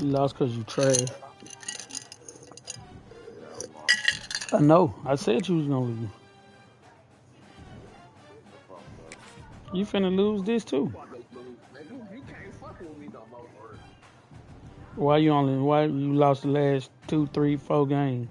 You lost because you trash. I know. I said you was gonna lose. You finna lose this too. Why you lost the last 2, 3, 4 games?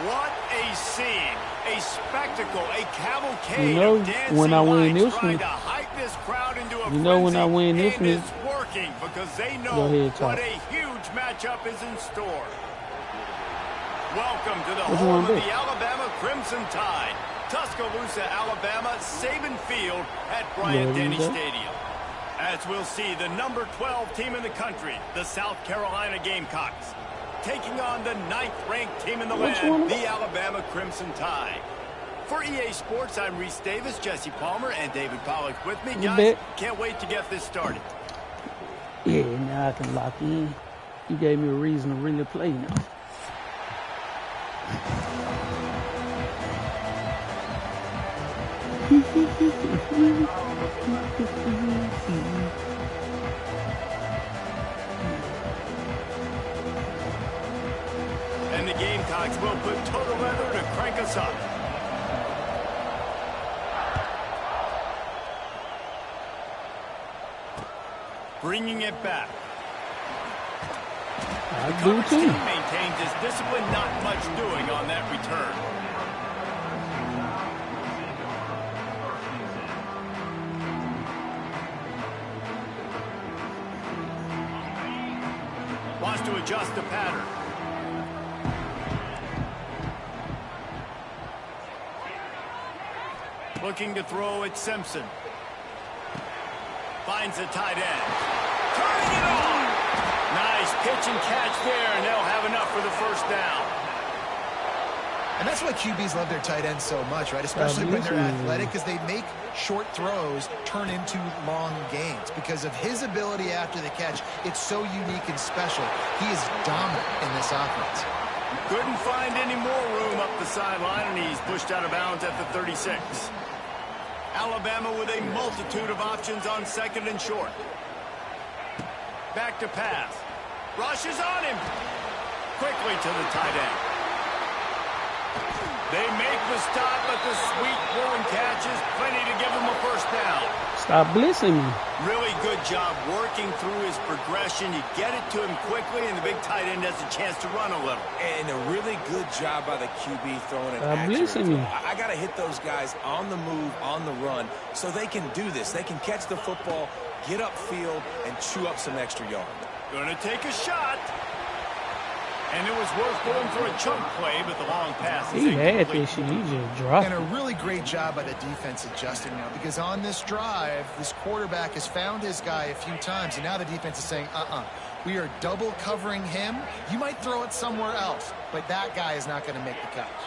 What a scene, a spectacle, a cavalcade You know of dancing when I win lights this trying one. to hype this crowd into a You know when I frenzy, win this and one. it's working because they know Go ahead, what talk. a huge matchup is in store. Welcome to the What you home want of to the do? Alabama Crimson Tide, Tuscaloosa, Alabama, Saban Field at Yeah, Bryant-Denny you bet. Stadium. As we'll see, the number 12 team in the country, the South Carolina Gamecocks, taking on the 9th-ranked team in the What you land, want to the Alabama Crimson Tide. For EA Sports, I'm Reese Davis, Jesse Palmer, and David Pollack with me. You Guys, bet. can't wait to get this started. Yeah, now I can lock in. You gave me a reason to really play now. And the Gamecocks will put total leather to crank us up. Bringing it back. I The do coverage too. team maintains its discipline, not much doing on that return. Wants to adjust the pattern. Looking to throw at Simpson. Finds the tight end. Turning it on. Nice pitch and catch there, and they'll have enough for the first down. And that's why QBs love their tight ends so much, right? Especially when they're athletic, because they make short throws turn into long gains. Because of his ability after the catch, it's so unique and special. He is dominant in this offense. Couldn't find any more room up the sideline, and he's pushed out of bounds at the 36. Alabama with a multitude of options on 2nd and short. Back to pass. Rush is on him. Quickly to the tight end. They make the stop, but the sweet throwing catch is plenty to give him a first down. Stop blitzing me. Really good job working through his progression. You get it to him quickly, and the big tight end has a chance to run a little. And a really good job by the QB throwing an Stop accurate blitzing throw. me. I got to hit those guys on the move, on the run, so they can do this. They can catch the football, get upfield, and chew up some extra yards. Going to take a shot. And it was worth going for a chunk play, but the long pass is He had incomplete. this shit. He just dropped And a it. really great job by the defense adjusting now, because on this drive, this quarterback has found his guy a few times, and now the defense is saying, we are double covering him. You might throw it somewhere else, but that guy is not going to make the catch.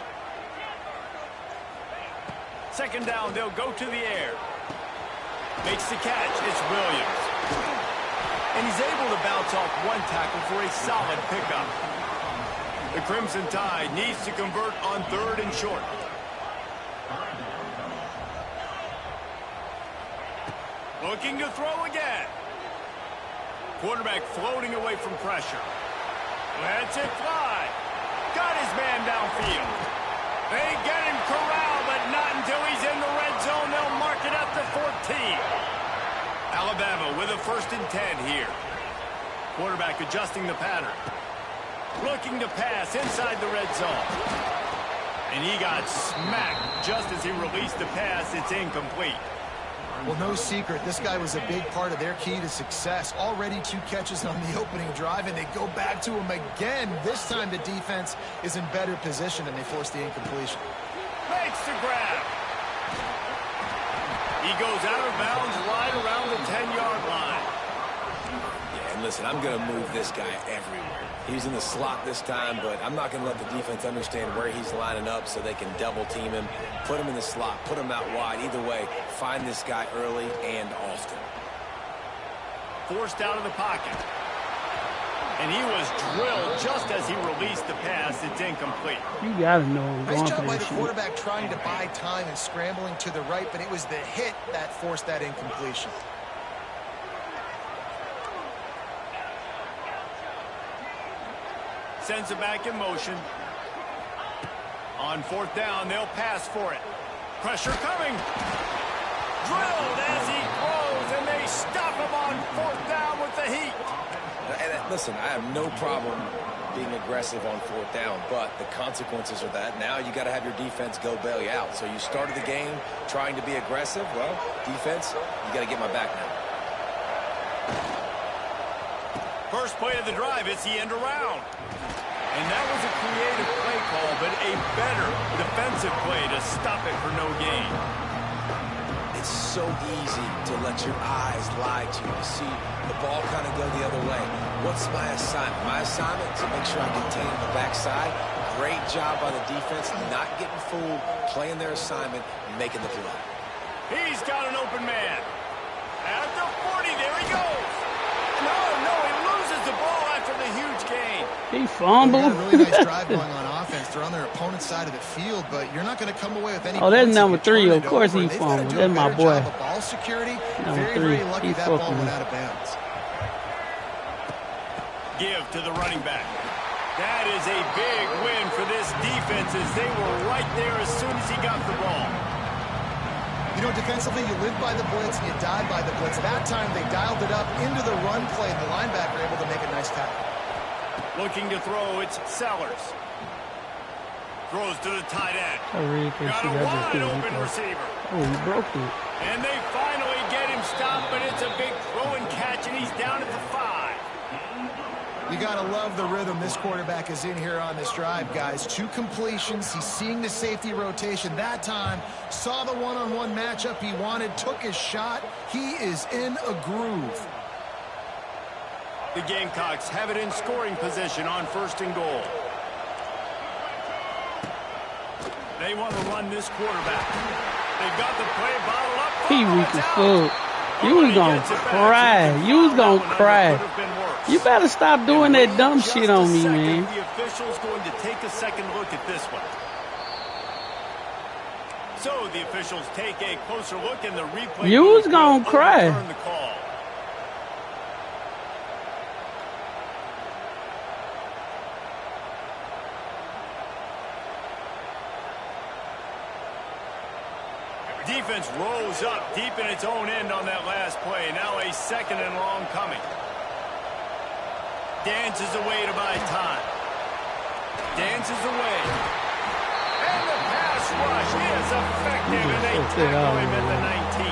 2nd down, they'll go to the air. Makes the catch. It's Williams. And he's able to bounce off one tackle for a solid pickup. The Crimson Tide needs to convert on 3rd and short. Looking to throw again. Quarterback floating away from pressure. Lets it fly. Got his man downfield. They get him corralled, but not until he's in the red zone. They'll mark it at the 14. Alabama with a 1st and 10 here. Quarterback adjusting the pattern. Looking to pass inside the red zone. And he got smacked just as he released the pass. It's incomplete. Well, no secret, this guy was a big part of their key to success. Already 2 catches on the opening drive, and they go back to him again. This time the defense is in better position, and they force the incompletion. Makes the grab. He goes out of bounds right around the 10-yard line. Yeah, and listen, I'm going to move this guy everywhere. He's in the slot this time, but I'm not going to let the defense understand where he's lining up so they can double team him, put him in the slot, put him out wide. Either way, find this guy early and often. Forced out of the pocket. And he was drilled just as he released the pass. It's incomplete. You gotta know I'm Nice going job for by that the shit. quarterback trying to buy time and scrambling to the right, but it was the hit that forced that incompletion. sends it back in motion. On fourth down, they'll pass for it. Pressure coming. Drilled as he throws, and they stop him on fourth down with the heat. And listen, I have no problem being aggressive on fourth down, but the consequences are that now you got to have your defense go bail you out. So you started the game trying to be aggressive. Well, defense, you got to get my back now. First play of the drive, it's the end around. And that was a creative play call, but a better defensive play to stop it for no gain. It's so easy to let your eyes lie to you. To see the ball kind of go the other way. What's my assignment? My assignment is to make sure I contain the backside. Great job by the defense, not getting fooled, playing their assignment, making the play. He's got an open man. At the 40, there he goes. No, he loses the ball after the huge gain. He fumbled. Well, a really nice drive going on offense. They're on their opponent's side of the field, but you're not going to come away with any. Oh, that's number 3. Of course he fumbled. That's my boy. Ball security. Number 3. Very lucky that ball fucking went out of bounds. Give to the running back. That is a big win for this defense as they were right there as soon as he got the ball. You know, defensively, you live by the blitz and you die by the blitz. That time, they dialed it up into the run play, and the linebacker able to make a nice tackle. Looking to throw, it's Sellers. Throws to the tight end. Got a wide open receiver. Oh, he broke it. And they finally get him stopped, but it's a big throw and catch, and he's down at the 5. You got to love the rhythm this quarterback is in here on this drive, guys. 2 completions. He's seeing the safety rotation. That time, saw the one-on-one matchup he wanted, took his shot. He is in a groove. The Gamecocks have it in scoring position on 1st and goal. They want to run this quarterback. They've got the play bottled up. He weak as fuck. You was gonna cry. You was gonna cry. You better stop doing that dumb shit on me, man. The official's going to take a second look at this one. So the officials take a closer look in the replay. You was gonna cry. The call. Defense rose up deep in its own end on that last play. Now a 2nd and long coming. Dances away to buy time. Dances away. And the pass rush is effective, and they tackle him at the 19.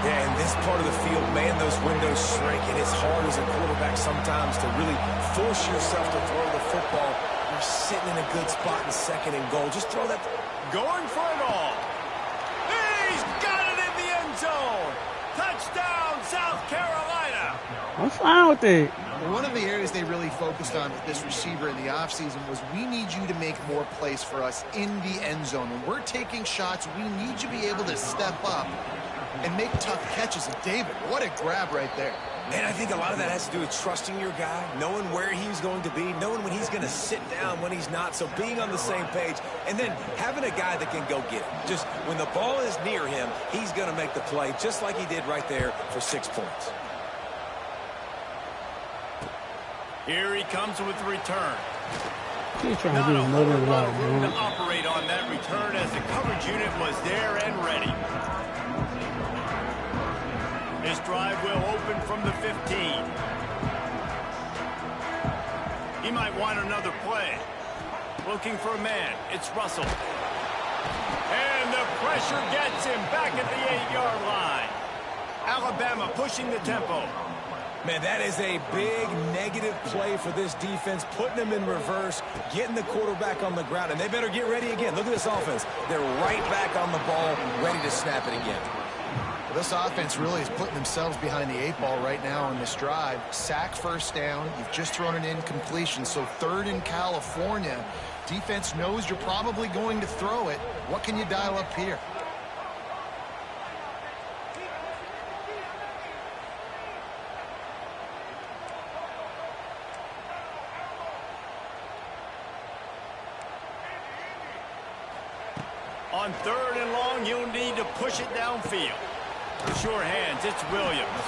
Yeah, in this part of the field, man, those windows shrink, and it's hard as a quarterback sometimes to really force yourself to throw the football. You're sitting in a good spot in 2nd and goal. Just throw that. Going for it all. He's got it in the end zone. Touchdown, South Carolina. I'm fine with it. One of the areas they really focused on with this receiver in the offseason was we need you to make more plays for us in the end zone. When we're taking shots, we need you to be able to step up and make tough catches. And David, what a grab right there. And I think a lot of that has to do with trusting your guy, knowing where he's going to be, knowing when he's going to sit down, when he's not. So being on the same page, and then having a guy that can go get it. Just when the ball is near him, he's going to make the play just like he did right there for 6 points. Here he comes with the return. He's trying to Not get a another whole lot lot of room to of operate on that return as the coverage unit was there and ready. This drive will open from the 15. He might want another play. Looking for a man. It's Russell. And the pressure gets him back at the 8-yard line. Alabama pushing the tempo. Man, that is a big negative play for this defense, putting them in reverse, getting the quarterback on the ground, and they better get ready again. Look at this offense. They're right back on the ball, ready to snap it again. Well, this offense really is putting themselves behind the 8 ball right now on this drive. Sack, 1st down. You've just thrown an incompletion, so 3rd in California. Defense knows you're probably going to throw it. What can you dial up here? On 3rd and long, you'll need to push it downfield. Sure hands, it's Williams.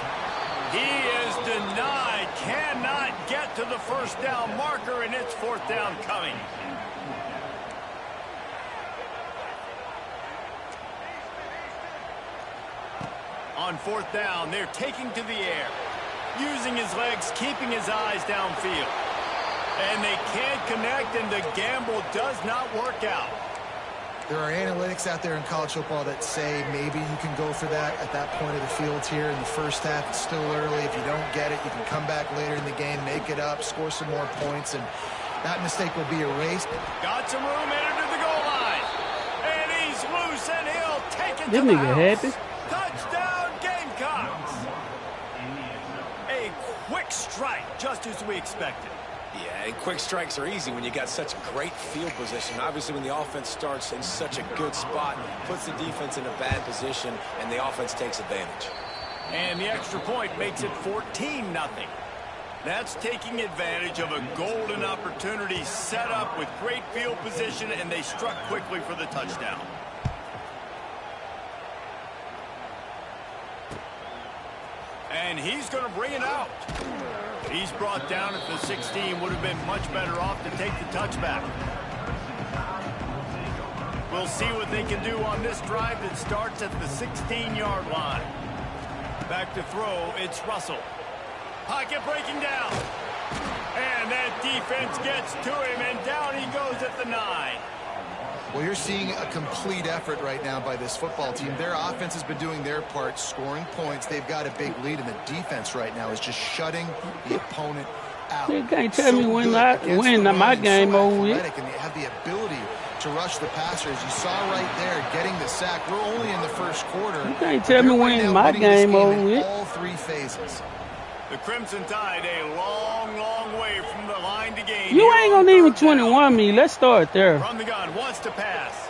He is denied. Cannot get to the first down marker, and it's 4th down coming. On 4th down, they're taking to the air, using his legs, keeping his eyes downfield. And they can't connect, and the gamble does not work out. There are analytics out there in college football that say maybe you can go for that at that point of the field here in the first half. It's still early. If you don't get it, you can come back later in the game, make it up, score some more points, and that mistake will be erased. Got some room, entered to the goal line. And he's loose, and he'll take it This to the nigga house. happy. Touchdown, Gamecocks. A quick strike, just as we expected. Yeah, and quick strikes are easy when you got such great field position. Obviously, when the offense starts in such a good spot, puts the defense in a bad position, and the offense takes advantage. And the extra point makes it 14-0. That's taking advantage of a golden opportunity set up with great field position, and they struck quickly for the touchdown. And he's going to bring it out. He's brought down at the 16. Would have been much better off to take the touchback. We'll see what they can do on this drive that starts at the 16-yard line. Back to throw, it's Russell. Pocket breaking down. And that defense gets to him, and down he goes at the 9. Well, you're seeing a complete effort right now by this football team. Their offense has been doing their part, scoring points. They've got a big lead, and the defense right now is just shutting the opponent out. You can't tell me when my game over with. And they have the ability to rush the passer, as you saw right there, getting the sack. We're only in the first quarter. You can't tell me when my game over with. All 3 phases. The Crimson Tide a long, long way from the line to gain. You ain't gonna even 21 me. Let's start there. From the gun, wants to pass.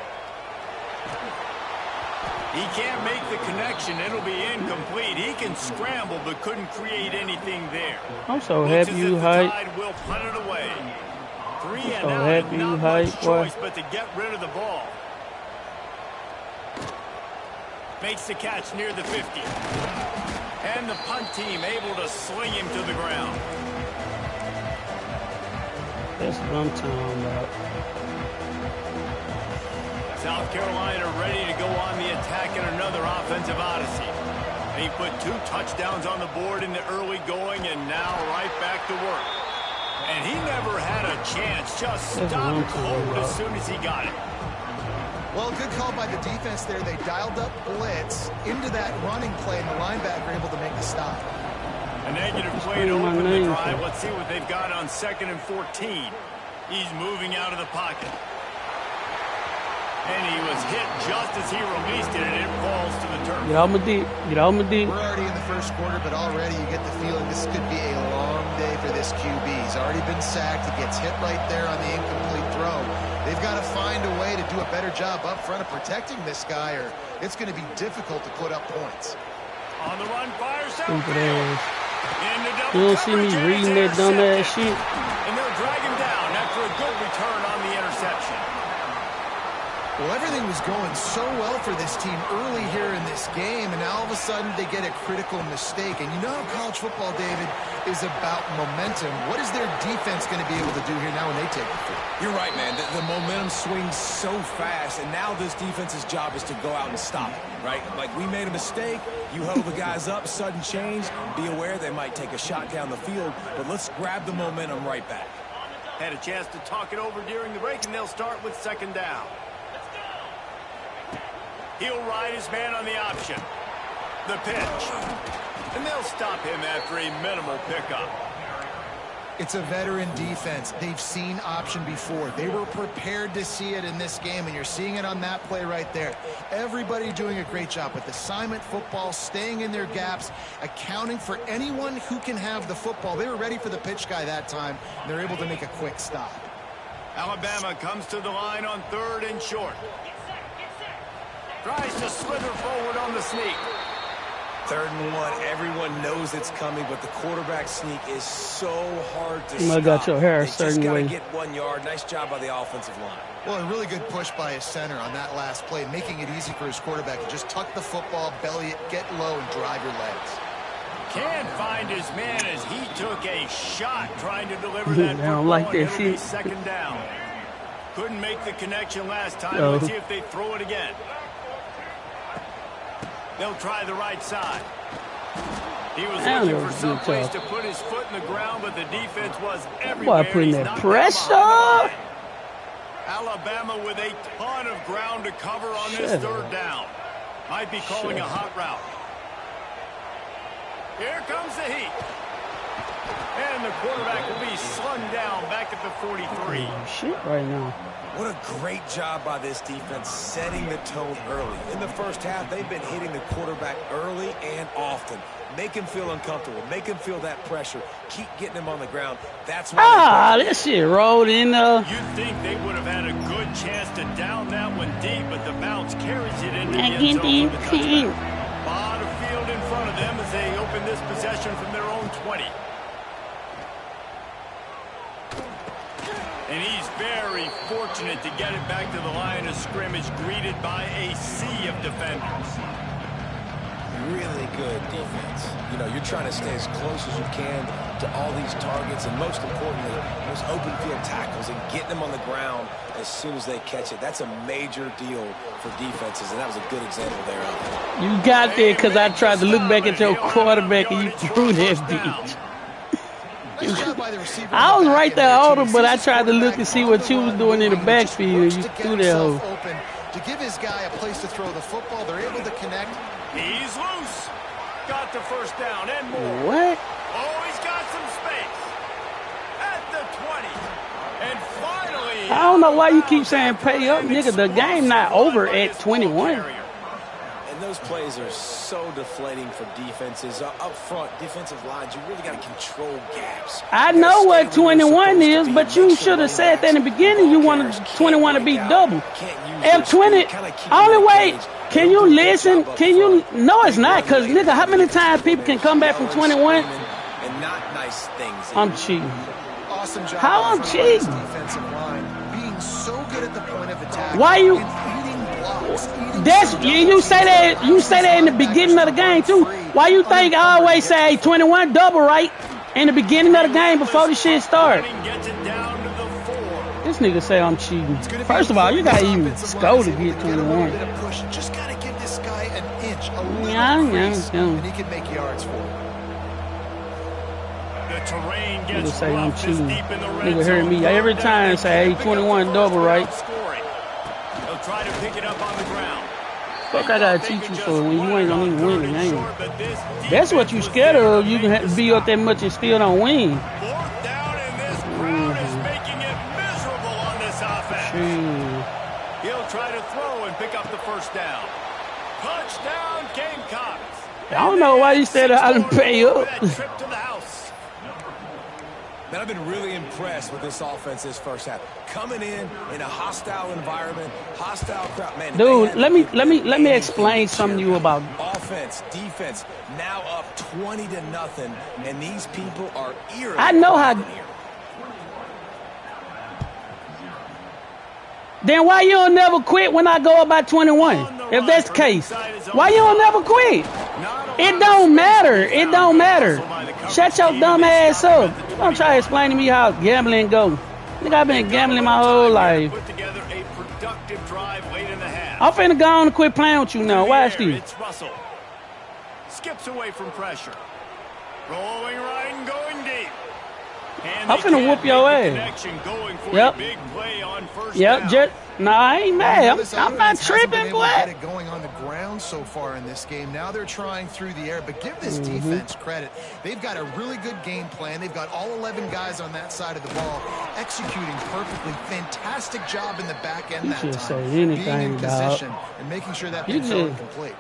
He can't make the connection. It'll be incomplete. He can scramble, but couldn't create anything there. I'm so happy you hype. Tide will punt it away. 3 and so out, happy you not hype, much boy. choice but to get rid of the ball. Makes the catch near the 50. And the punt team able to sling him to the ground. That's what I'm talking about. South Carolina ready to go on the attack in another offensive odyssey. They put 2 touchdowns on the board in the early going, and now right back to work. And he never had a chance, just stopped cold as soon as he got it. Well, good call by the defense there. They dialed up blitz into that running play, and the linebacker able to make the stop. A negative play to open the drive. Let's see what they've got on 2nd and 14. He's moving out of the pocket. And he was hit just as he released it, and it falls to the turf. Get out my deep. Get out my deep. We're already in the first quarter, but already you get the feeling this could be a long day for this QB. He's already been sacked. He gets hit right there on the incomplete throw. They've got to find a way to do a better job up front of protecting this guy, or it's going to be difficult to put up points. On the run, fires Stupid downfield. ass. You don't see me reading that dumb ass shit. And they'll drag him down after a good return on the interception. Well, everything was going so well for this team early here in this game, and now all of a sudden they get a critical mistake. And you know how college football, David, is about momentum. What is their defense going to be able to do here now when they take the field? You're right, man. The momentum swings so fast, and now this defense's job is to go out and stop it, right? Like, we made a mistake. You huddle the guys up, sudden change. Be aware they might take a shot down the field, but let's grab the momentum right back. Had a chance to talk it over during the break, and they'll start with 2nd down. He'll ride his man on the option. The pitch. And they'll stop him after a minimal pickup. It's a veteran defense. They've seen option before. They were prepared to see it in this game, and you're seeing it on that play right there. Everybody doing a great job with assignment football, staying in their gaps, accounting for anyone who can have the football. They were ready for the pitch guy that time, and they're able to make a quick stop. Alabama comes to the line on 3rd and short. Tries to slither forward on the sneak. 3rd and 1. Everyone knows it's coming, but the quarterback sneak is so hard to stop. I got your hair a They certain just way. got to get 1 yard. Nice job by the offensive line. Well, a really good push by his center on that last play, making it easy for his quarterback to just tuck the football, belly it, get low, and drive your legs. Can't find his man as he took a shot trying to deliver that I don't like that shit. Second down. Couldn't make the connection last time. Let's see if they throw it again. They'll try the right side. He was looking for some place to put his foot in the ground, but the defense was everywhere. Boy, putting that pressure. Alabama with a ton of ground to cover on this third down. Might be calling a hot route. Here comes the heat. And the quarterback will be slung down back at the 43. Shit right now. What a great job by this defense setting the tone early. In the first half, they've been hitting the quarterback early and often. Make him feel uncomfortable. Make him feel that pressure. Keep getting him on the ground. That's why. That shit rolled in there. You'd think they would have had a good chance to down that one deep, but the bounce carries it into the end zone for the touchdown. Bottom of field in front of them as they open this possession from their own 20. And he's very fortunate to get it back to the line of scrimmage, greeted by a sea of defenders. Really good defense. You know, you're trying to stay as close as you can to all these targets, and most importantly, those open field tackles and getting them on the ground as soon as they catch it. That's a major deal for defenses, and that was a good example there. You got there because I tried to look back at your quarterback and you threw that bitch. I was right there older, but I tried to look and see what you was doing in the backfield. You threw that hole. To give his guy a place to throw the football, they're able to connect. He's loose. Got the first down and more. What? Oh, he's got some space. At the 20. And finally, I don't know why you keep saying pay up, nigga. The game not over at 21. And those plays are so deflating for defenses. Up front, defensive lines, you really got to control gaps. I know what 21 is, but you should have said that in the beginning. You wanted 21 to be double. If 20, only way, can you listen? Can you? No, it's not, because, nigga, how many times people can come back from 21? And not nice things. I'm cheating. Awesome job. How I'm cheating? Defensive line being so good at the point of attack. Why you? Blocks, That's you say that. You say that in the beginning of the game too. Why you think I always say 21 double right in the beginning of the game before the shit start? This nigga say I'm cheating. First of all, you gotta even score to get 21. Just gotta give this guy an inch, a little Yeah. and he can make yards for it. The terrain Nigga gets say I'm rough, cheating. deep in the red Nigga heard zone. me every time say, hey, 21 double right. They'll try to pick it up on the ground. Fuck I gotta teach you for when you ain't gonna even win the game. That's what you scared of. You can have to be up that much and still don't win. Fourth down, and this crowd is making it miserable on this offense. He'll try to throw and pick up the first down. Touchdown, Gamecocks. I don't know why you said I didn't pay up. Trip to the house. Man, I've been really impressed with this offense this first half. Coming in a hostile environment, hostile crowd. Man, dude, let me explain something to you about offense, defense. Now up 20-0, and these people are irritated. I know how. Then why you don't never quit when I go about 21? If that's the case, why you don't never quit? It don't matter. It don't matter. Shut your dumb ass up. Don't try to explain to me how gambling go. Nigga, I've been gambling my whole life. I'm finna go on and quit playing with you now. Watch this. It's Russell. Skips away from pressure. Rolling right and going deep. I'm finna whoop your ass. Yep. Yep. Nah, I ain't mad. I'm not tripping, boy. Get it going on the ground so far in this game. Now they're trying through the air, but give this defense credit. They've got a really good game plan. They've got all 11 guys on that side of the ball executing perfectly. Fantastic job in the back end that time. Being in position and making sure that thing's complete.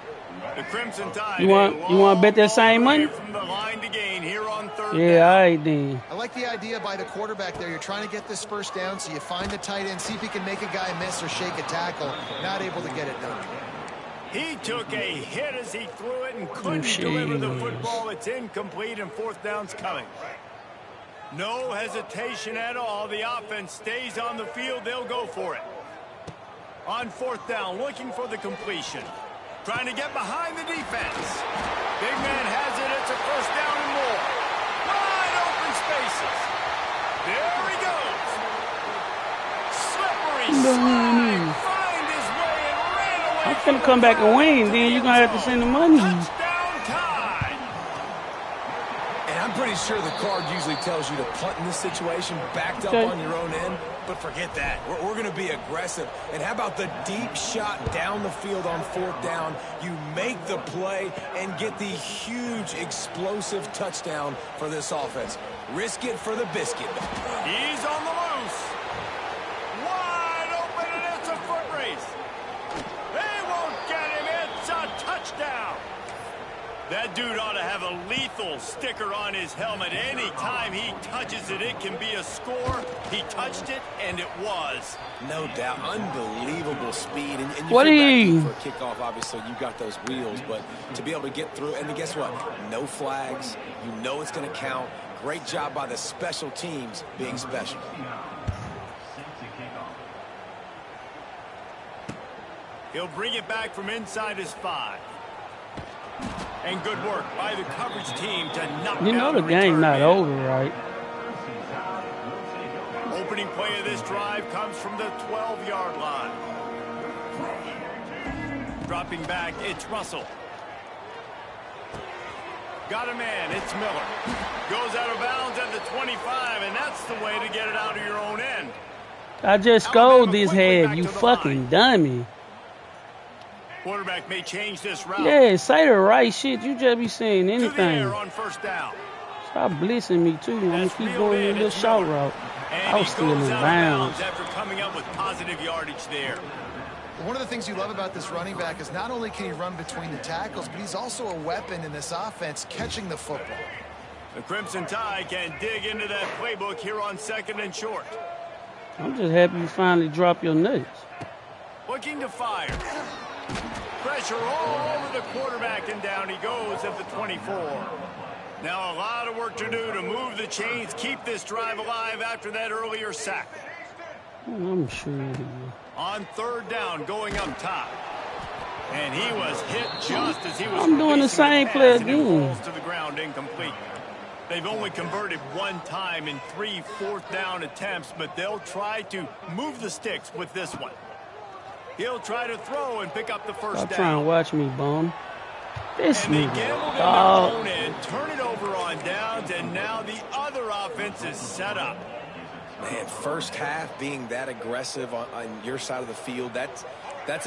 The Crimson Tide. You want to bet that same money? From the line to gain here on third down. Yeah, all right then. I like the idea by the quarterback there. You're trying to get this first down, so you find the tight end, see if he can make a guy miss or shake a tackle. Not able to get it done. He took a hit as he threw it and couldn't deliver the football. It's incomplete and fourth down's coming. No hesitation at all. The offense stays on the field. They'll go for it. On fourth down, looking for the completion. Trying to get behind the defense. Big man has it. It's a first down and more. Wide open spaces. There he goes. Slippery slide. Find his way and ran away. I'm finna come back and win. Then you're going to have to send the money. Touchdown Tide. And I'm pretty sure the card usually tells you to punt in this situation, backed up on your own end. But forget that. We're going to be aggressive. And how about the deep shot down the field on fourth down? You make the play and get the huge explosive touchdown for this offense. Risk it for the biscuit. He's on the loose. Wide open, and it's a foot race. They won't get him. It's a touchdown. That dude ought to have a lethal sticker on his helmet. Anytime he touches it, it can be a score. He touched it, and it was. No doubt. Unbelievable speed. And you What feel for a kickoff, obviously, you got those wheels. But to be able to get through, and guess what? No flags. You know it's going to count. Great job by the special teams being special. He'll bring it back from inside his 5. And good work by the coverage team to knock You know down the game's not man. over, right? Opening play of this drive comes from the 12-yard line. Dropping back, it's Russell. Got a man, it's Miller. Goes out of bounds at the 25, and that's the way to get it out of your own end. I just scored this head, you fucking dummy. Quarterback may change this route. Yeah, say the right shit. You just be saying To the anything. air on first down. Stop blitzing me, too. I'm going to keep going this little short route. And I was still in bounds. After coming up with positive yardage there. One of the things you love about this running back is not only can he run between the tackles, but he's also a weapon in this offense, catching the football. The Crimson Tide can dig into that playbook here on 2nd and short. I'm just happy you finally dropped your nuts. Looking to fire. Pressure all over the quarterback, and down he goes at the 24. Now a lot of work to do to move the chains, keep this drive alive after that earlier sack. I'm sure it will. On third down, going up top. And he was hit just as he was I'm doing the same play again. Falls to the ground, incomplete. They've only converted one time in 3 fourth-down attempts, but they'll try to move the sticks with this one. He'll try to throw and pick up the first Stop down. trying to watch me, bum. This And they nigga, gambled in their dog. own end, turn it over on downs, and now the other offense is set up. Man, first half being that aggressive on your side of the field, that's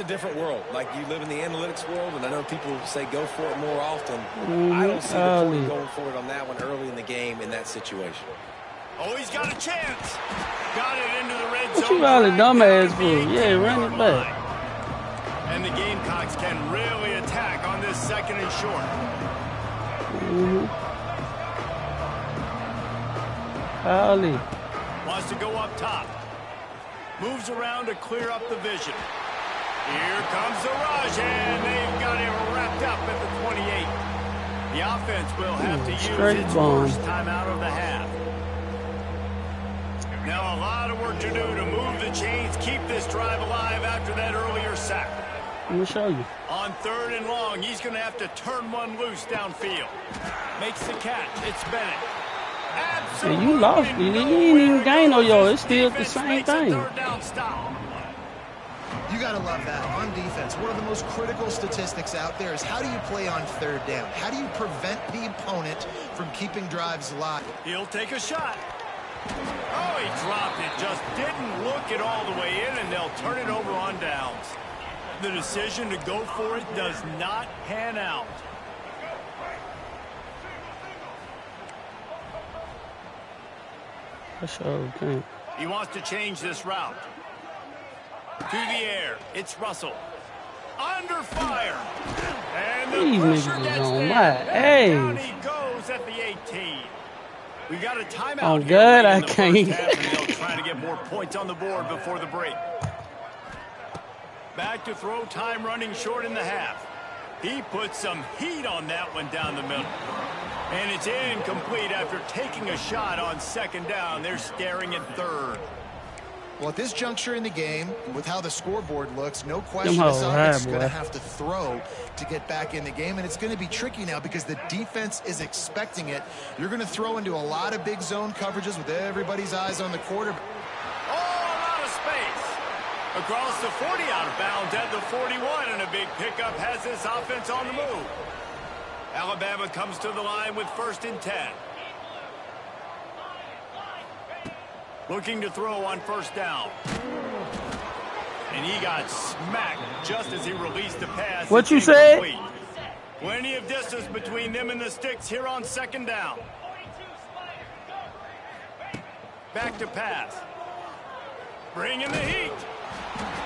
a different world. Like, you live in the analytics world, and I know people say go for it more often. I don't see the point of going for it on that one early in the game in that situation. Oh, he's got a chance. Got it into the red What zone. you all the dumbass for? Yeah, run it back. And the Gamecocks can really attack on this 2nd and short. Holly. Wants to go up top. Moves around to clear up the vision. Here comes the rush, and they've got him wrapped up at the 28. The offense will have to use its first timeout of the half. Now a lot of work to do to move the chains, keep this drive alive after that earlier sack. Let me show you. On 3rd and long, he's going to have to turn one loose downfield. Makes the catch. It's Bennett. Yeah, you lost. You didn't even gain no yards. It's still the same thing. Third down stop. You got to love that. On defense, one of the most critical statistics out there is how do you play on 3rd down? How do you prevent the opponent from keeping drives alive? He'll take a shot. Oh, he dropped it. Just didn't look it all the way in, and they'll turn it over on downs. The decision to go for it does not pan out. I sure can't. He wants to change this route. To the air, it's Russell. Under fire. And the These pressure niggas gets is on there. my Down ass. he goes at the 18. We got a timeout Oh, here God, late I in the can't. first half, and they'll try to get more points on the board before the break. Back to throw time running short in the half. He put some heat on that one down the middle. And it's incomplete after taking a shot on 2nd down. They're staring at 3rd. Well, at this juncture in the game, with how the scoreboard looks, no question this offense is going to have to throw to get back in the game, and it's going to be tricky now because the defense is expecting it. You're going to throw into a lot of big zone coverages with everybody's eyes on the quarterback. Oh, a lot of space. Across the 40, out of bounds at the 41, and a big pickup has this offense on the move. Alabama comes to the line with 1st and 10. Looking to throw on 1st down. And he got smacked just as he released the pass. What you said? Plenty of distance between them and the sticks here on 2nd down. Back to pass. Bring in the heat.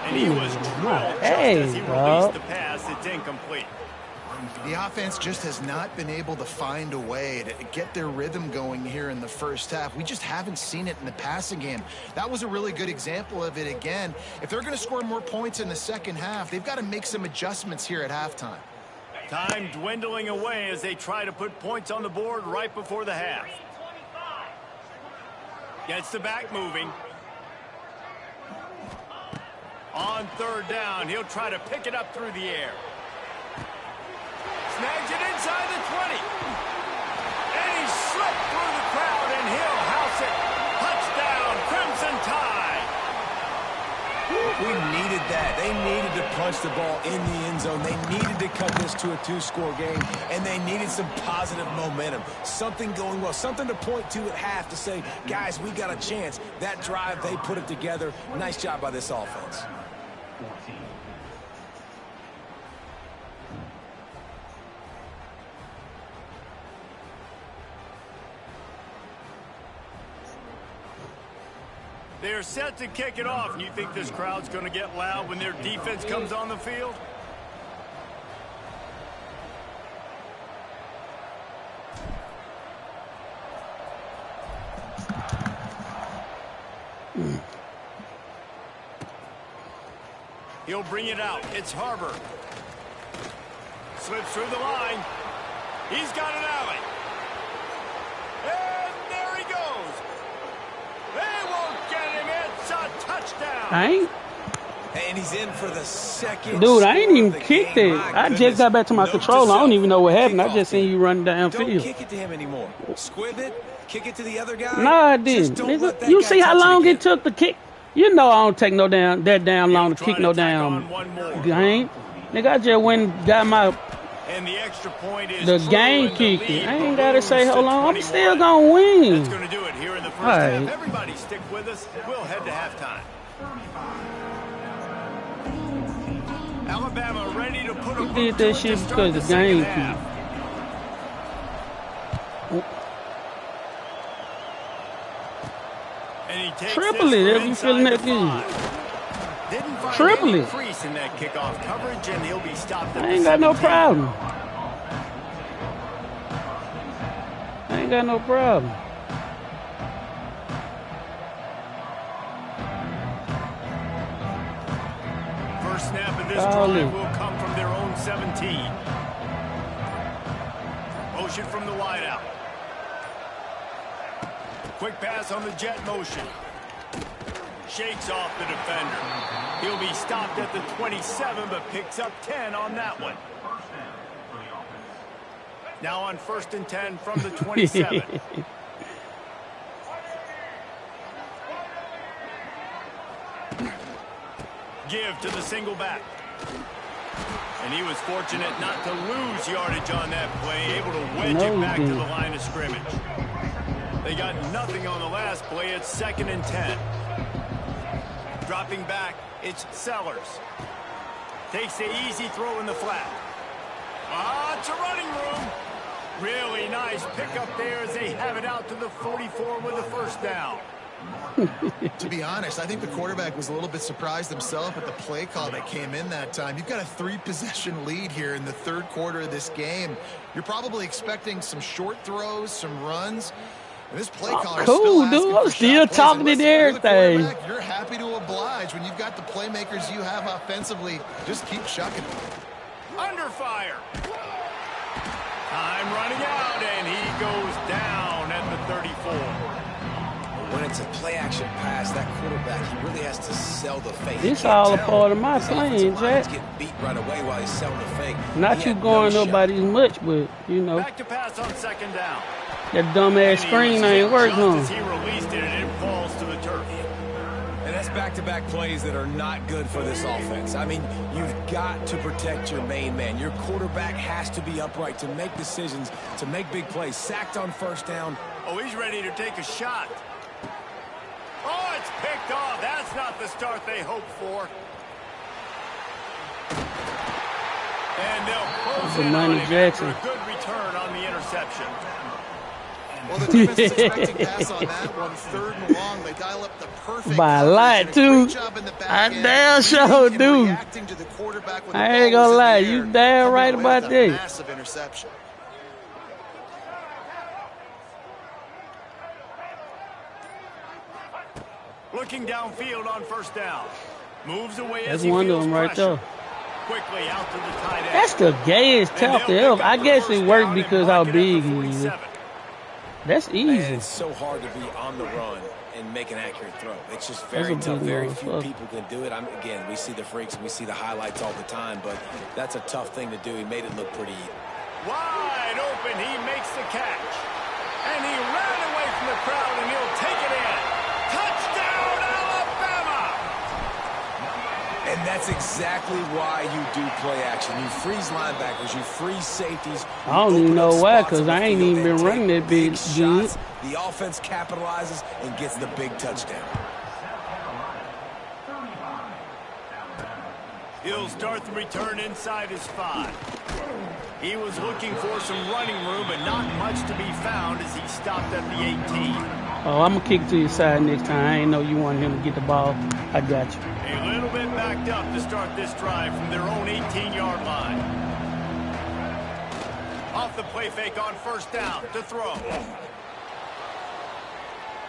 And he was drilled just as he released the pass. It's incomplete. The offense just has not been able to find a way to get their rhythm going here in the first half. We just haven't seen it in the passing game. That was a really good example of it again. If they're going to score more points in the second half, they've got to make some adjustments here at halftime. Time dwindling away as they try to put points on the board right before the half. Gets the back moving. On 3rd down, he'll try to pick it up through the air. Snags it inside the 20. And he slipped through the crowd, and he'll house it. Touchdown, Crimson Tide. We needed that. They needed to punch the ball in the end zone. They needed to cut this to a 2-score game, and they needed some positive momentum. Something going well, something to point to at half to say, guys, we got a chance. That drive, they put it together. Nice job by this offense. They're set to kick it off, and you think this crowd's going to get loud when their defense comes on the field? He'll bring it out. It's Harbor. Slips through the line. He's got an alley. And there he goes. They won't get him. It's a touchdown. I ain't. And he's in for the second. Dude, I ain't even kicked it. I just got back to my controller. I don't even know what happened. I just seen you run downfield. Don't kick it to him anymore. Squib it. Kick it to the other guy. Nah, I didn't. Nigga, you see how long it took to kick? You know I don't take no damn long to kick no damn game. Nigga, I just went and got my and the extra point is the game kicking. I ain't gotta say hold on. I'm still gonna win. That's gonna do it here in the first half. Everybody stick with us. We'll head to halftime. Alabama ready to put a he did that shit because the game kicked. Triple it if you feeling that good. Triple it. In that kickoff coverage, and he'll be stopped. I ain't got no problem. I ain't got no problem. First snap of this drive will come from their own 17. Motion from the wideout. Quick pass on the jet motion. Shakes off the defender. He'll be stopped at the 27, but picks up 10 on that one. Now on 1st and 10 from the 27. Give to the single back. And he was fortunate not to lose yardage on that play, able to wedge it back to the line of scrimmage. They got nothing on the last play. It's 2nd and 10. Dropping back, it's Sellers. Takes the easy throw in the flat. It's a running room. Really nice pickup there as they have it out to the 44 with a first down. To be honest, I think the quarterback was a little bit surprised himself at the play call that came in that time. You've got a 3-possession lead here in the 3rd quarter of this game. You're probably expecting some short throws, some runs. And this play caller cool, dude. I'm still talking to everything. You're happy to oblige when you've got the playmakers you have offensively. Just keep shucking. Under fire. Time running out, and he goes down at the 34. when it's a play-action pass, that quarterback, he really has to sell the fake. This all a part of my playing, Jack. Getting beat right away while he's selling the fake. Not you going nobody's much, but, you know. Back to pass on second down. That dumbass screen ain't working, huh? He released it and it falls to the turf. And that's back-to-back plays that are not good for this offense. I mean, you've got to protect your main man. Your quarterback has to be upright to make decisions, to make big plays. Sacked on first down. Oh, he's ready to take a shot. Oh, it's picked off. That's not the start they hoped for. And they'll close in on him after a good return on the interception. Well, the defense is expecting pass on that one. 3rd and long. They dial up the perfect by a lot, too. I damn sure do. I ain't gonna lie. You damn right about that. Massive interception. Looking downfield on first down. Moves away. That's one of them right there. Quickly out to the tight end. That's the gayest tackle ever. I guess it worked because how big he is. That's easy. Man, it's so hard to be on the run and make an accurate throw. It's just very tough. Very few people can do it. Again, we see the freaks and we see the highlights all the time, but that's a tough thing to do. He made it look pretty easy. Wide open, he makes the catch. And he ran away from the crowd, and he'll take it in. Touchdown, Alabama! And that's exactly why you do play action. You freeze linebackers, you freeze safeties. I don't even know why, because I ain't even been running that big shots. The offense capitalizes and gets the big touchdown. He'll start the return inside his 5. He was looking for some running room, but not much to be found as he stopped at the 18. Oh, I'm going to kick it to your side next time. I ain't know you wanted him to get the ball. I got you. A little bit backed up to start this drive from their own 18-yard line. Off the play fake on first down to throw.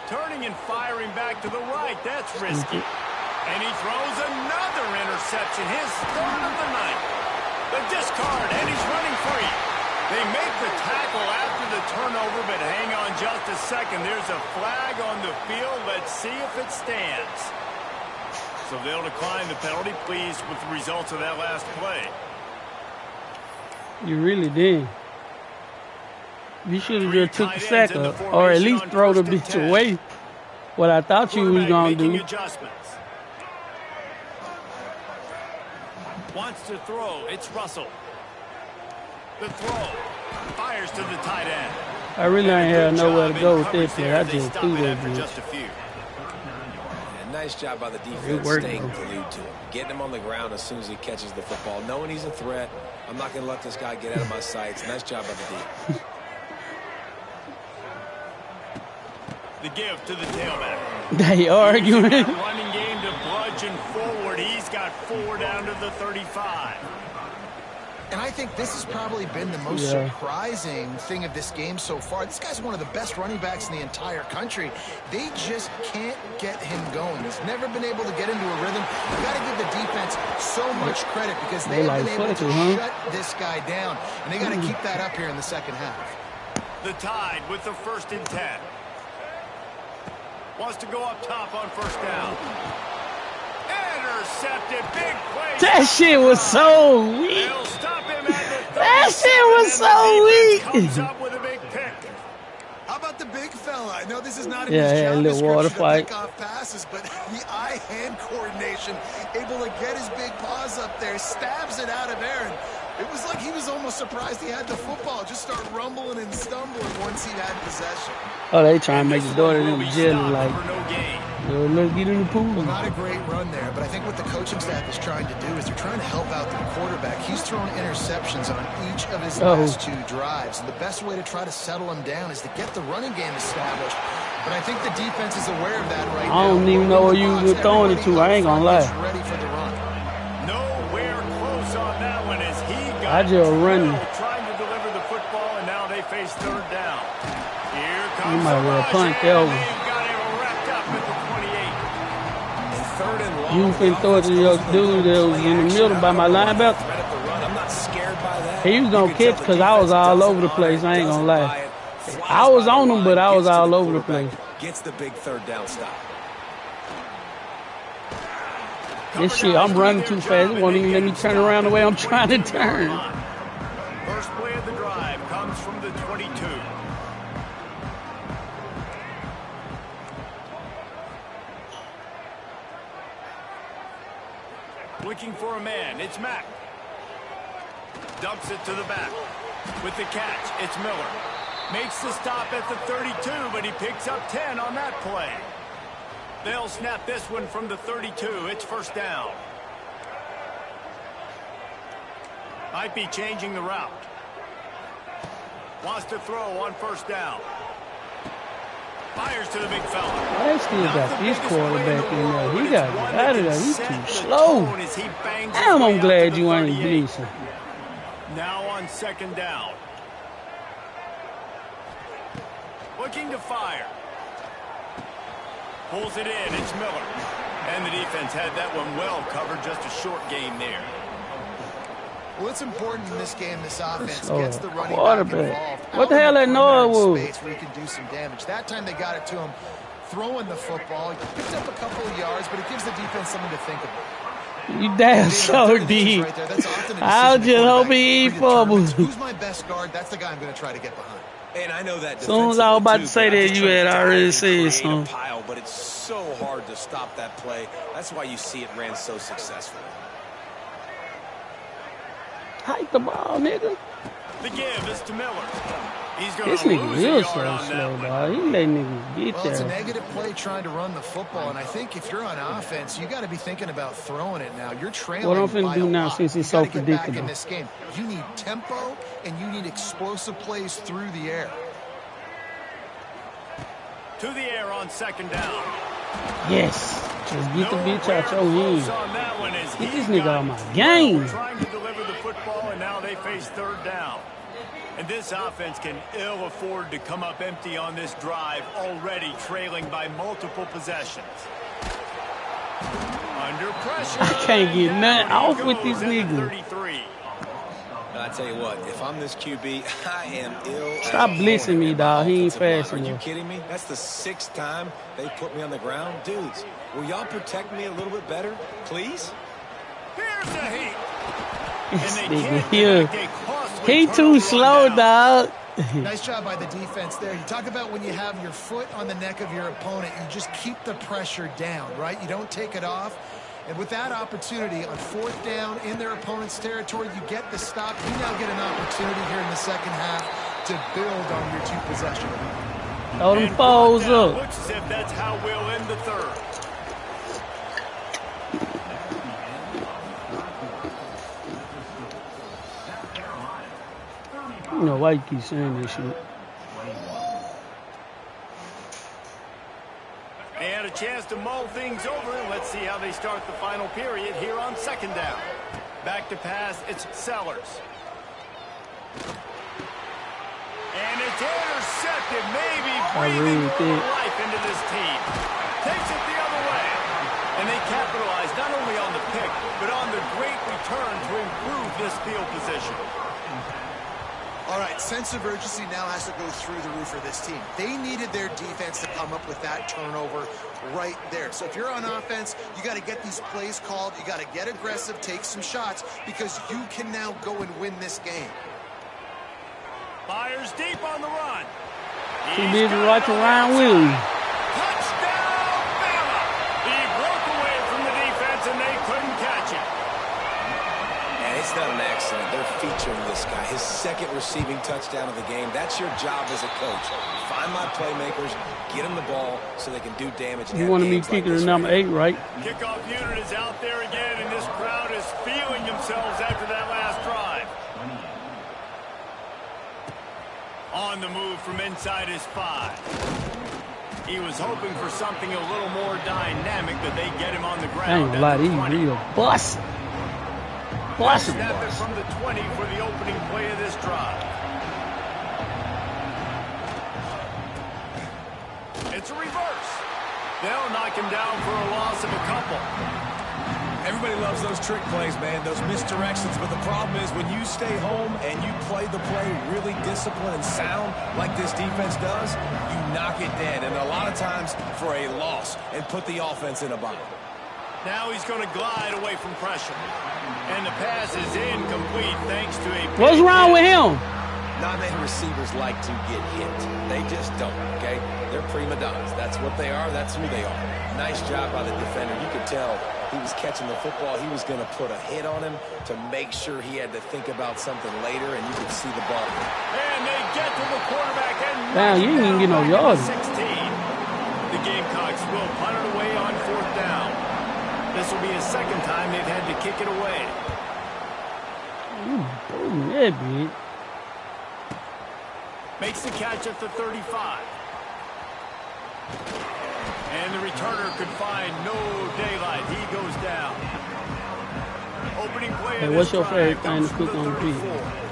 Turning and firing back to the right. That's risky. And he throws another interception. His 3rd of the night. The discard, and he's running free. They make the tackle after the turnover, but hang on just a second. There's a flag on the field. Let's see if it stands. So they'll decline the penalty. Pleased with the results of that last play. You really did. You should have just took the sack up, or at least throw the bitch away. What I thought you was going to do. Wants to throw. It's Russell. The throw. Fires to the tight end. I really ain't had nowhere to go with this play. I just threw that bitch. Nice job by the defense staying glued to him. Getting him on the ground as soon as he catches the football. Knowing he's a threat. I'm not going to let this guy get out of my sights. Nice job by the defense. The give to the tailback. They arguing. Running game to bludgeon forward. He's got 4 down to the 35. And I think this has probably been the most surprising thing of this game so far. This guy's one of the best running backs in the entire country. They just can't get him going. He's never been able to get into a rhythm. You got to give the defense so much credit because they've been able to shut this guy down. And they got to keep that up here in the second half. The Tide with the 1st and 10. Wants to go up top on first down. Intercepted. Big play. That shit was so weak. They'll stop him at the that shit was so weak. Comes up with a big pick. How about the big fella? I know this is not his job description to pick off passes, but the eye-hand coordination, able to get his big paws up there, stabs it out of Aaron. It was like he was almost surprised he had the football. Just start rumbling and stumbling once he had possession. Oh, they trying to make his daughter in the jail like, let's get in the pool. Well, not a great run there, but I think what the coaching staff is trying to do is they're trying to help out the quarterback. He's thrown interceptions on each of his last 2 drives, and the best way to try to settle him down is to get the running game established. But I think the defense is aware of that right now. I don't even know where you were throwing it to. I ain't gonna lie. Ready for the run. Nowhere close on that one as he got I just run. trying to deliver the football, and now they face 3rd down. Here comes you might well punt that over. You finna throw it to your dude that was in the middle by my linebacker. He was gonna catch because I was all over the place. I ain't gonna lie. I was on him, but I was all over the place. gets the big third down stop. This shit, I'm running too fast. It won't even let me turn around the way I'm trying to turn. First play of the drive comes from the 22. Looking for a man, it's Mack. Dumps it to the back. With the catch, it's Miller. Makes the stop at the 32, but he picks up 10 on that play. They'll snap this one from the 32. It's first down. Might be changing the route. Wants to throw on first down. Fires to the big fella. I still got this quarterback in there. He got to get out of there. He's too slow. Damn, I'm glad you ain't Gleason. Now on second down. Looking to fire. Pulls it in. It's Miller. And the defense had that one well covered. Just a short game there. Well, it's important in this game, this offense gets the running back involved. What the hell that noise was? Space where he can do some damage. That time they got it to him throwing the football. He picked up a couple of yards, but it gives the defense something to think about. You damn so deep. I'll just hope he fumbles. Who's my best guard? That's the guy I'm going to try to get behind. And I know that. As soon as I was about to say that, you had already said something. But it's so hard to stop that play. That's why you see it ran so successfully. Hike the ball, nigga. The give is to Miller. He's going This to nigga lose real a yard slow, dog. He letting niggas get Well, it's a there. negative play trying to run the football, and I think if you're on offense, you got to be thinking about throwing it now. You're trailing. What I'm finna by do a now lot. since it's You so gotta get back predictable. in this game. You need tempo and you need explosive plays through the air. To the air on second down. Yes. Just get the bitch out your Close hand. on that one as Get he this nigga got out my game. trying to deliver the football, and now they face third down. And this offense can ill afford to come up empty on this drive, already trailing by multiple possessions. Under pressure. I can't get and nothing down he off with goes this at the nigga. 33. I tell you what, if I'm this QB, I am ill. Stop blitzing me, dog. He ain't fast Are you enough. kidding me? That's the 6th time they put me on the ground. Dudes, will y'all protect me a little bit better, please? Here's the heat. This And they nigga can't here. make a costly He turnover too on slow, down. dog. Nice job by the defense there. You talk about when you have your foot on the neck of your opponent, you just keep the pressure down, right? You don't take it off. And with that opportunity on fourth down in their opponent's territory, you get the stop. You now get an opportunity here in the second half to build on your two possessions. Throw them And foes fourth down up. looks as if that's how we'll end the third. You know why you keep saying this shit. They had a chance to mull things over, and let's see how they start the final period here on second down. Back to pass, it's Sellers. And it's intercepted, maybe breathing a little life into this team. Takes it the other way. And they capitalize not only on the pick, but on the great return to improve this field position. All right, sense of urgency now has to go through the roof for this team. They needed their defense to come up with that turnover right there. So if you're on offense, you got to get these plays called. You got to get aggressive, take some shots, because you can now go and win this game. Fires deep on the run. Too busy watching Ryan Williams. Touchdown, Bama! He broke away from the defense, and they couldn't catch him. And it's not an accident. They're featuring this guy. His 2nd receiving touchdown of the game. That's your job as a coach. Find my playmakers, get them the ball so they can do damage. You wanted me kicking to number 8, right? Kickoff unit is out there again, and this crowd is feeling themselves after that last drive. On the move from inside his 5. He was hoping for something a little more dynamic, but they get him on the I ground. ain't gonna lie, at the these 20. real bust. Bust. Snap it from the 20 for the opening play of this drive. It's a reverse. They'll knock him down for a loss of a couple. Everybody loves those trick plays, man, those misdirections. But the problem is when you stay home and you play the play really disciplined and sound like this defense does, you knock it dead. And a lot of times for a loss and put the offense in a bind. Now he's going to glide away from pressure. And the pass is incomplete thanks to a... What's wrong with him? Not many receivers like to get hit. They just don't, okay? They're prima donnas. That's what they are. That's who they are. Nice job by the defender. You could tell he was catching the football. He was going to put a hit on him to make sure he had to think about something later, and you could see the ball. And they get to the quarterback. And damn, you didn't even get no yards. 16. The Gamecocks will punt it away on 4th down. This will be his second time they've had to kick it away. Yeah, bitch. Makes the catch at the 35. And the returner could find no daylight. He goes down. Opening play. Hey, what's your favorite thing to cook on the pizza?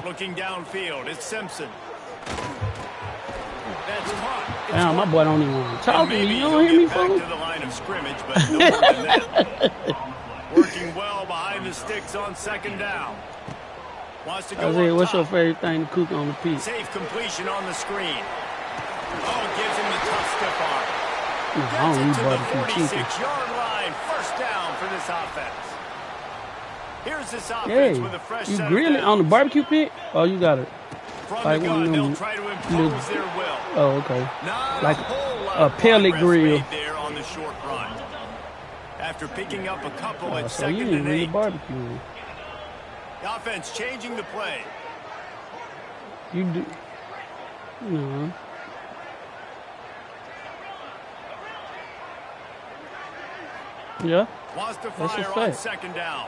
Looking downfield, it's Simpson. That's caught. Damn, my boy don't even want to talk to me. You don't hear me, fool? To the line of scrimmage, but no more than that. Working well behind the sticks on 2nd down. Wants to go Isaiah, what's your favorite thing to cook on the pizza? Safe completion on the screen. Oh, gives him the tough stiff arm. No, I don't eat barbecue chicken. 46-yard line, 1st down for this offense. Here's this offense with a fresh you set grill it on the barbecue pit? Oh, you got it. From like the gun, they'll try to impose their will. Oh, okay. Not like a pellet grill. There on the short run. After picking up a couple at so you 2nd didn't and really 8. barbecue. The offense changing the play. You do. No. Yeah. Wants to fire on 2nd down.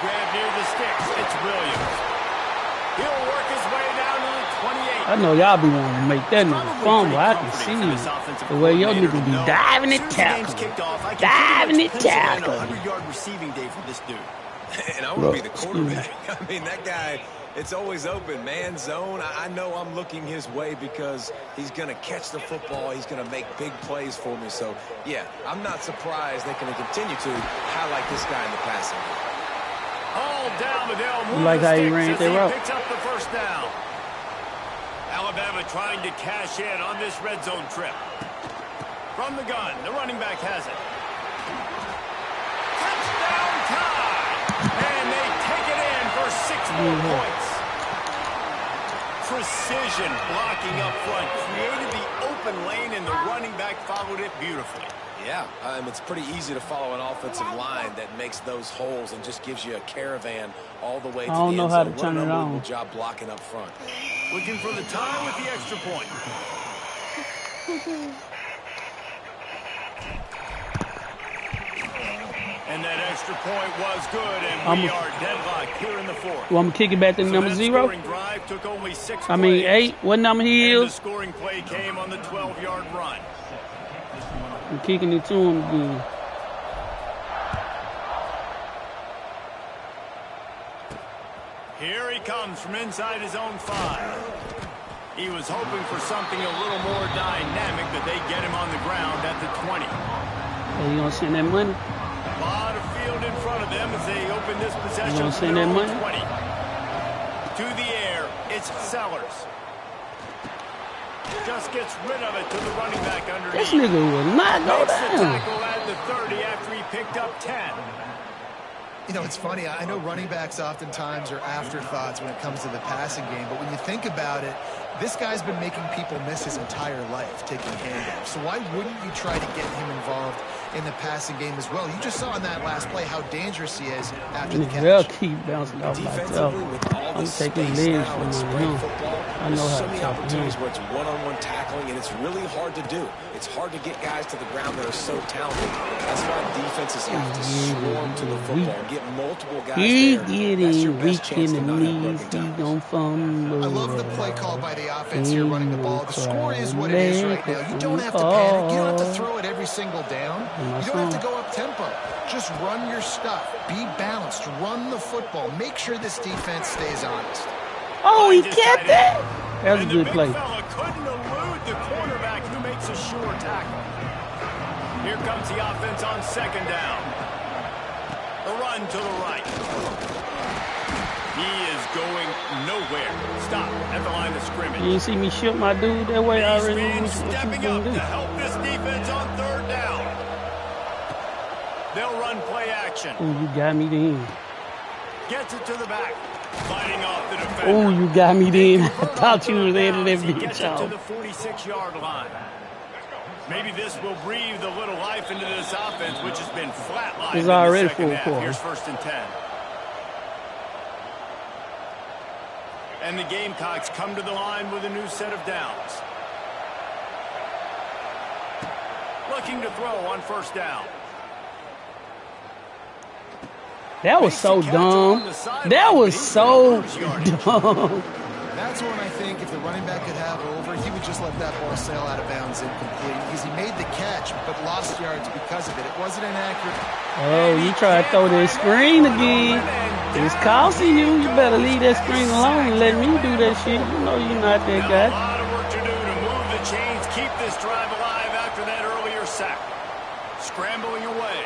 Grab near the sticks. It's Williams. He'll work his way down to the 28. I know y'all be wanting to make that nigga fumble. I can see it. The way your nigga be diving and tackle. Diving and tackle. 100-yard receiving day for this dude. And I want to be the quarterback. I mean, that guy, it's always open, man, zone. I know I'm looking his way because he's going to catch the football. He's going to make big plays for me. So, yeah, I'm not surprised they can continue to highlight this guy in the passing game. All down, but they'll move like the how he sticks ran as their he route. picks up the 1st down. Alabama trying to cash in on this red zone trip. From the gun, the running back has it. Touchdown tie! And they take it in for 6 more points. Precision blocking up front. Created the open lane, and the running back followed it beautifully. Yeah, it's pretty easy to follow an offensive line that makes those holes and just gives you a caravan all the way to the end zone. I don't know how to turn it on. Job blocking up front. Looking for the time with the extra point. And that extra point was good, and we are deadlocked here in the 4th. You want me to kick it back to number 0? Drive took only 6 I mean, plays. 8. What number he And is? the scoring play came on the 12-yard run. I'm kicking it to him again. Here he comes from inside his own 5. He was hoping for something a little more dynamic, but they get him on the ground at the 20. Hey, you gonna send that money? A lot of field in front of them as they open this possession. You gonna send that money? 20. To the air, it's Sellers. Just gets rid of it to the running back underneath. This nigga will not go Makes the down. tackle at the 30 after he picked up 10. You know, it's funny. I know running backs oftentimes are afterthoughts when it comes to the passing game, but when you think about it, this guy's been making people miss his entire life taking handoffs. So why wouldn't you try to get him involved in the passing game as well? You just saw in that last play how dangerous he is after the catch. They'll keep bouncing off myself. I'm taking legs from him. I know how so to many talk to him. opportunities where it's one-on-one tackling, and it's really hard to do. It's hard to get guys to the ground that are so talented. That's why defenses have to swarm to the football and get multiple guys He there. getting weak in the knees. He gon' fumble. I love the play call by the offense here running the ball. The score is what it is right now. You don't have to panic. You don't have to throw it every single down. You don't have to go up tempo. Just run your stuff. Be balanced. Run the football. Make sure this defense stays honest. Oh, he kept it. That's a good play. Couldn't elude the quarterback who makes makes a sure tackle. Here comes the offense on second down. A run to the right. He is going nowhere. Stop at the line of scrimmage. You see me shoot my dude that way. I already know what stepping you up gonna to do. help this defense on third down. They'll run play action. Oh, you got me then. Gets it to the back. Fighting off the defender. Oh, you got me then. I thought you was headed that He gets bitch it to off. the 46-yard line. Maybe this will breathe a little life into this offense, which has been flatlined It's in already the second full half. court. Here's 1st and 10. And the Gamecocks come to the line with a new set of downs. Looking to throw on 1st down. That was so dumb. That was so dumb. That's one I think if the running back could have over, he would just let that ball sail out of bounds incomplete because he made the catch but lost yards because of it. It wasn't inaccurate. Oh, you try to throw that screen again. It's costing you. You better leave that screen alone and let me do that shit. You know you're not that A guy. lot of work to do to move the chains, keep this drive alive after that earlier sack. Scrambling away.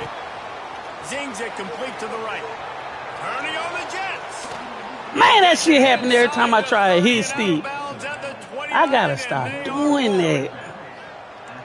Zings it complete to the right. Turning on the Jets. Man, that shit happened every time I try to hit Steve. I gotta stop doing that.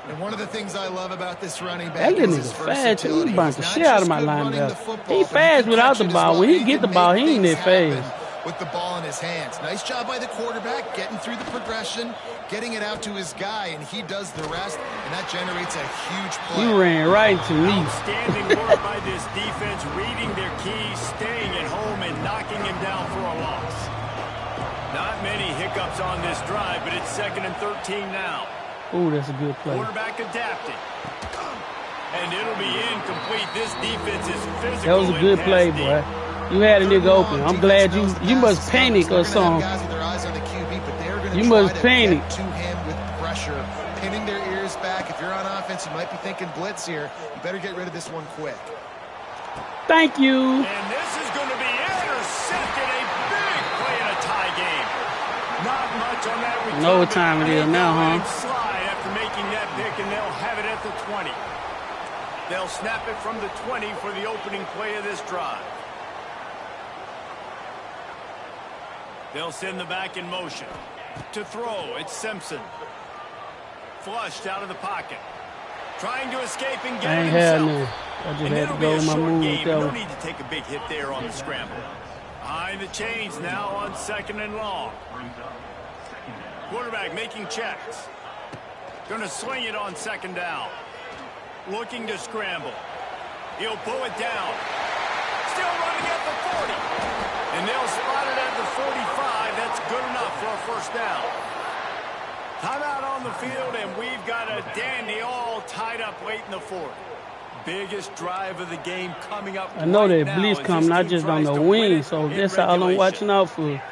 And one of the things I love about this running back That little is his nigga fast. He versatility. burnt the He's shit not out of just my good running the linebacker. football, He but fast can without catch the it as ball. well. When he He get the can ball, make he ain't things that fast. happen with the ball in his hands. Nice job by the quarterback getting through the progression, getting it out to his guy, and he does the rest, and that generates a huge play. You ran right to me. Outstanding work by this defense, reading their keys, staying at home, and knocking him down for a loss. Not many hiccups on this drive, but it's 2nd and 13 now. Ooh, that's a good play. Quarterback adapting. And it'll be incomplete. This defense is physical. That was a good play, boy. You had a nigga open. I'm glad you must panic or something. You must panic. To him with pressure, pinning their ears back. If you're on offense, you might be thinking blitz here. You better get rid of this one quick. Thank you. And this is going to be intercepted. A big play in a tie game. Not much on that return. Know what time it is now, huh? Slide after making that pick, and they'll have it at the 20. They'll snap it from the 20 for the opening play of this drive. They'll send the back in motion. To throw, it's Simpson. Flushed out of the pocket. Trying to escape and get it himself. I just had to go with my move with that No one. need to take a big hit there on the scramble. Behind the chains now on 2nd and long. Quarterback making checks. Going to swing it on 2nd down. Looking to scramble. He'll pull it down. Still running at the 40. And they'll spot it at the 45. That's good enough for a 1st down. Timeout on the field, and we've got a dandy all tied up late in the 4th. Biggest drive of the game coming up. I know right that now blitz as coming. this I team just don't tries know to win when, it so in that's all I'm regulation. watching out for.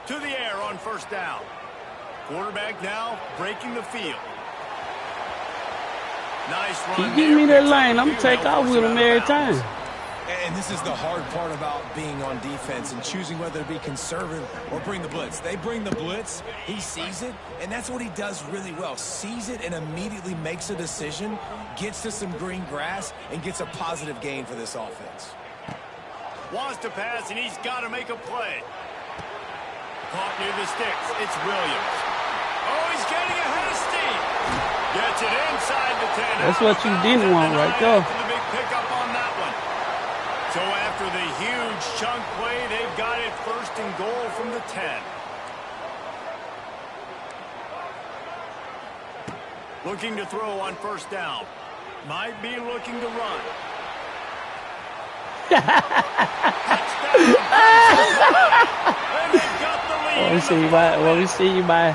To the air on 1st down. Quarterback now breaking the field. Nice run. Keep giving me that lane. I'm going to take off with him every time. And this is the hard part about being on defense and choosing whether to be conservative or bring the blitz. They bring the blitz, he sees it, and that's what he does really well. Sees it and immediately makes a decision, gets to some green grass, and gets a positive gain for this offense. Wants to pass, and he's got to make a play. Caught near the sticks. It's Williams. Oh, he's getting ahead of steam. Gets it inside the 10. That's what you didn't want right there. The big pickup on that one. So after the huge chunk play, they've got it 1st and goal from the 10. Looking to throw on 1st down. Might be looking to run. We see you by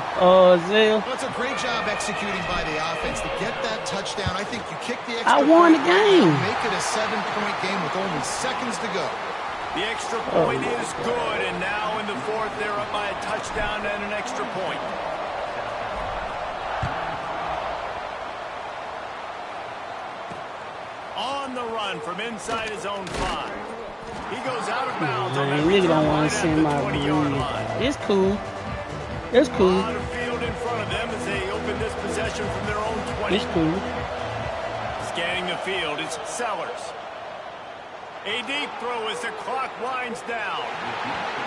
Zell. Well, it's a great job executing by the offense to get that touchdown. I think you kick the extra I won the point, game. Make it a 7-point game with only seconds to go. The extra point is good, and now in the 4th, they're up by a touchdown and an extra point. On the run from inside his own 5. He goes out of bounds on that Nigga don't return want line to at send the my 20-yard blue. line. It's cool. It's cool. A lot of field in front of of them as they open this possession from their own 20. It's cool. Scanning the field, it's Sellers. A deep throw as the clock winds down.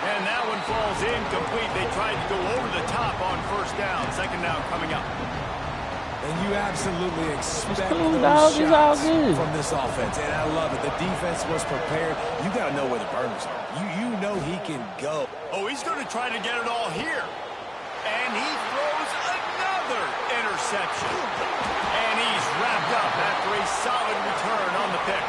And that one falls incomplete. They tried to go over the top on first down. Second down coming up. And you absolutely expect cool, those dog. It's all shots good. from this offense. And I love it. The defense was prepared. You got to know where the burners are. You know he can go. Oh, he's going to try to get it all here. And he throws another interception. And he's wrapped up after a solid return on the pick.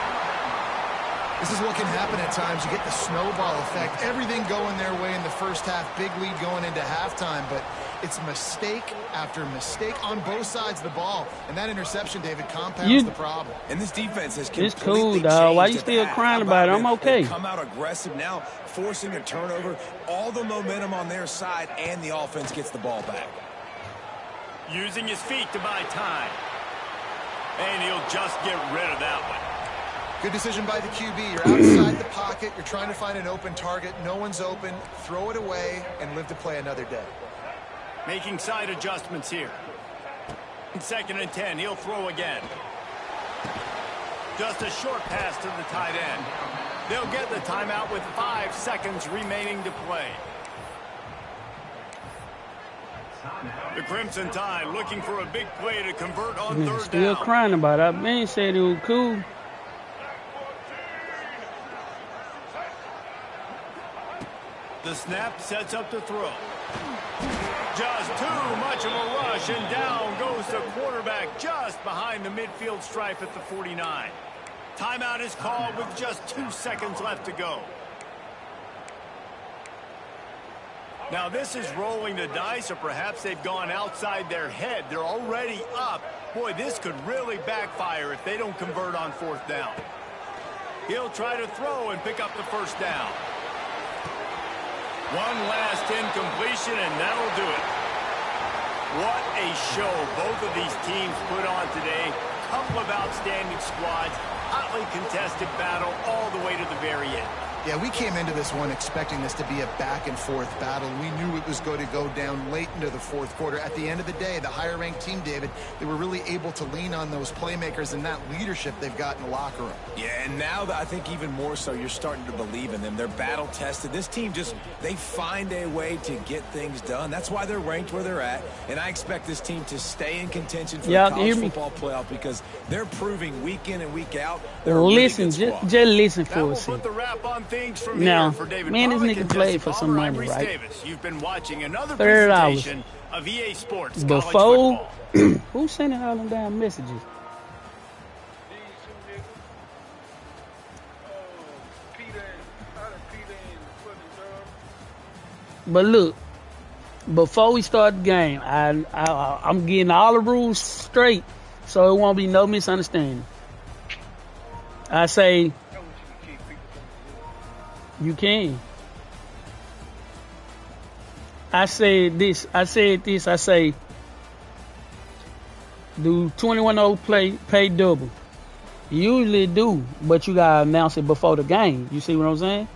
This is what can happen at times. You get the snowball effect. Everything going their way in the first half. Big lead going into halftime. But it's mistake after mistake on both sides of the ball. And that interception, David, compounds the problem. And this defense has It's completely cool, dog. Why you changed still at crying half. about it? I'm They okay. come out aggressive now, forcing a turnover. All the momentum on their side, and the offense gets the ball back. Using his feet to buy time. And he'll just get rid of that one. Good decision by the QB. You're outside the pocket. You're trying to find an open target. No one's open. Throw it away and live to play another day. Making side adjustments here. 2nd and 10. He'll throw again. Just a short pass to the tight end. They'll get the timeout with 5 seconds remaining to play. The Crimson Tide looking for a big play to convert on Man, third still down. crying about it. I been said it was cool. The snap sets up the throw. Just too much of a rush, and down goes the quarterback just behind the midfield stripe at the 49. Timeout is called with just 2 seconds left to go. Now this is rolling the dice, or perhaps they've gone outside their head. They're already up. Boy, this could really backfire if they don't convert on 4th down. He'll try to throw and pick up the first down. One last incompletion, and that'll do it. What a show both of these teams put on today. Couple of outstanding squads, hotly contested battle all the way to the very end. Yeah, we came into this one expecting this to be a back-and-forth battle. We knew it was going to go down late into the 4th quarter. At the end of the day, the higher-ranked team, David, they were really able to lean on those playmakers and that leadership they've got in the locker room. Yeah, and now I think even more so, you're starting to believe in them. They're battle-tested. This team they find a way to get things done. That's why they're ranked where they're at. And I expect this team to stay in contention for the college football playoff because they're proving week in and week out. Listen, just listen That for will a put second. the wrap on things from Now, here for David me and this Pollack nigga and played Jesse for some Palmer. I'm money, Reese right? Davis. You've been watching another $30. presentation of EA Sports College Before, Football. who's sending all them damn messages? But look, before we start the game, I'm getting all the rules straight so it won't be no misunderstanding. I say, you can. I said this, I say, do 21-0 pay double? Usually do, but you gotta announce it before the game. You see what I'm saying?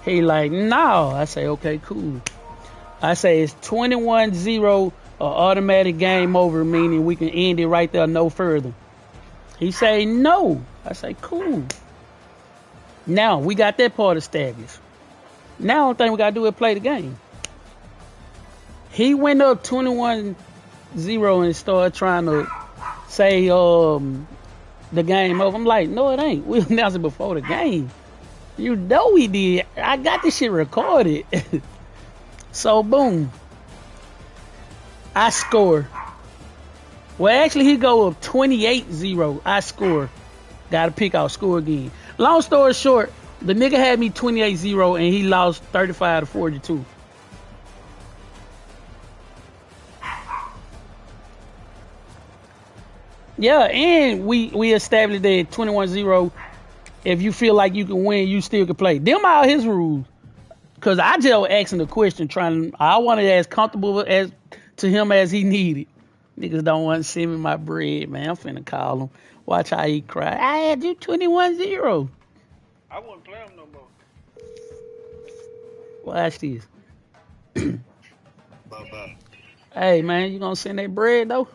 He like, no. I say, okay, cool. I say it's 21-0, automatic game over, meaning we can end it right there, no further. He say, no. I say, cool. Now, we got that part established. Now, the only thing we got to do is play the game. He went up 21-0 and started trying to say the game over. I'm like, no, it ain't. We announced it before the game. You know we did. I got this shit recorded. So, boom. I score. Well, actually, he go up 28-0. I score. Got to pick out score again. Long story short, the nigga had me 28-0 and he lost 35-42. Yeah, and we established that 21-0, if you feel like you can win, you still can play. Them are his rules. Because I just asking the question, I wanted to as comfortable as to him as he needed. Niggas don't want to send me my bread, man. I'm finna call him. Watch how he cry. I had you 21-0. I wouldn't play him no more. Watch this. Bye-bye. Hey, man, you gonna send that bread, though?